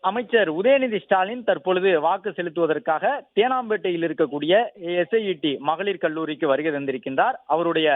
அமைச்சர் உதயநிதி ஸ்டாலின் தற்பொழுது வாக்கு செலுத்துவதற்காக தேனாம்பேட்டையில் இருக்கக்கூடிய SIET மகளிர் கல்லூரிக்கு வருகை தந்திருக்கின்றார். அவருடைய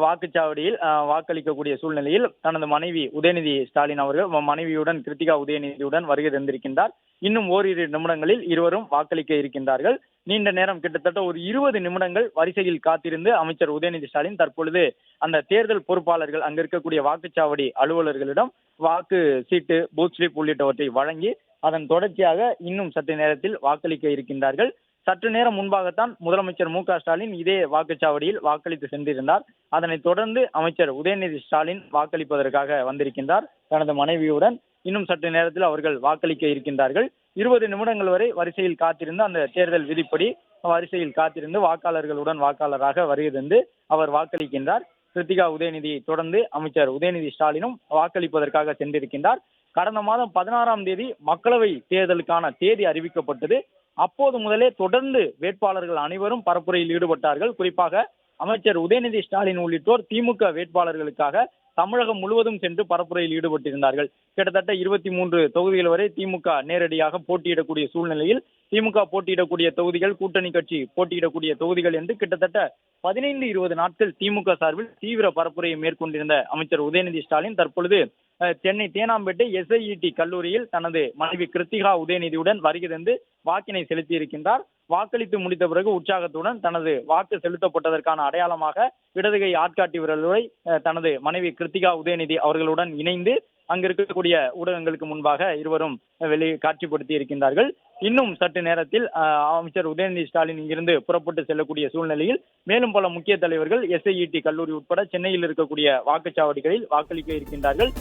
வாக்குச்சாவடியில் வாக்களிக்கக்கூடிய சூழ்நிலையில் தனது மனைவி உதயநிதி ஸ்டாலின் அவர்கள் மனைவியுடன் கிருத்திகா உதயநிதியுடன் வருகை தந்திருக்கின்றார். இன்னும் ஓரிரு நிமிடங்களில் இருவரும் வாக்களிக்க இருக்கின்றார்கள். நீண்ட நேரம் கிட்டத்தட்ட ஒரு 20 நிமிடங்கள் வரிசையில் காத்திருந்து அமைச்சர் உதயநிதி ஸ்டாலின் தற்பொழுது அந்த தேர்தல் பொறுப்பாளர்கள் அங்க இருக்கக்கூடிய வாக்குச்சாவடி அலுவலர்களிடம் வாக்கு சீட்டு, பூத் ஸ்லிப் உள்ளிட்டவற்றை வழங்கி அதன் தொடர்ச்சியாக இன்னும் சற்று நேரத்தில் வாக்களிக்க இருக்கின்றார்கள். சற்று நேரம் முன்பாகத்தான் முதலமைச்சர் மு.க.ஸ்டாலின் இதே வாக்குச்சாவடியில் வாக்களித்து சென்றிருந்தார். அதனைத் தொடர்ந்து அமைச்சர் உதயநிதி ஸ்டாலின் வாக்களிப்பதற்காக வந்திருக்கின்றார் தனது மனைவியுடன். இன்னும் சற்று நேரத்தில் அவர்கள் வாக்களிக்க இருக்கின்றார்கள். 20 நிமிடங்கள் வரை வரிசையில் காத்திருந்து அந்த தேர்தல் விதிப்படி வரிசையில் காத்திருந்து வாக்காளர்களுடன் வாக்காளராக வருகை தந்து அவர் வாக்களிக்கின்றார். கிருத்திகா உதயநிதியை தொடர்ந்து அமைச்சர் உதயநிதி ஸ்டாலினும் வாக்களிப்பதற்காக சென்றிருக்கின்றார். கடந்த மாதம் 16ஆம் தேதி மக்களவை தேர்தலுக்கான தேதி அறிவிக்கப்பட்டது. அப்போது முதலே தொடர்ந்து வேட்பாளர்கள் அனைவரும் பரப்புரையில் ஈடுபட்டார்கள். குறிப்பாக அமைச்சர் உதயநிதி ஸ்டாலின் உள்ளிட்டோர் திமுக வேட்பாளர்களுக்காக தமிழகம் முழுவதும் சென்று பரப்புரையில் ஈடுபட்டிருந்தார்கள். கிட்டத்தட்ட 23 தொகுதிகள் வரை திமுக நேரடியாக போட்டியிடக்கூடிய சூழ்நிலையில் திமுக போட்டியிடக்கூடிய தொகுதிகள், கூட்டணி கட்சி போட்டியிடக்கூடிய தொகுதிகள் என்று கிட்டத்தட்ட 15-20 நாட்கள் திமுக சார்பில் தீவிர பரப்புரையை மேற்கொண்டிருந்த அமைச்சர் உதயநிதி ஸ்டாலின் தற்பொழுது சென்னை தேனாம்பேட்டை SIET கல்லூரியில் தனது மனைவி கிருத்திகா உதயநிதியுடன் வருகை தந்து வாக்கினை செலுத்தி இருக்கின்றார். வாக்களித்து முடித்த பிறகு உற்சாகத்துடன் தனது வாக்கு செலுத்தப்பட்டதற்கான அடையாளமாக இடதுகை ஆட்காட்டி விரலை தனது மனைவி கிருத்திகா உதயநிதி அவர்களுடன் இணைந்து அங்கு இருக்கக்கூடிய ஊடகங்களுக்கு முன்பாக இருவரும் வெளியே காட்சிப்படுத்தி இருக்கின்றார்கள். இன்னும் சற்று நேரத்தில் அமைச்சர் உதயநிதி ஸ்டாலின் இங்கிருந்து புறப்பட்டு செல்லக்கூடிய சூழ்நிலையில் மேலும் பல முக்கிய தலைவர்கள் SIET கல்லூரி உட்பட சென்னையில் இருக்கக்கூடிய வாக்குச்சாவடிகளில் வாக்களிக்க இருக்கின்றார்கள்.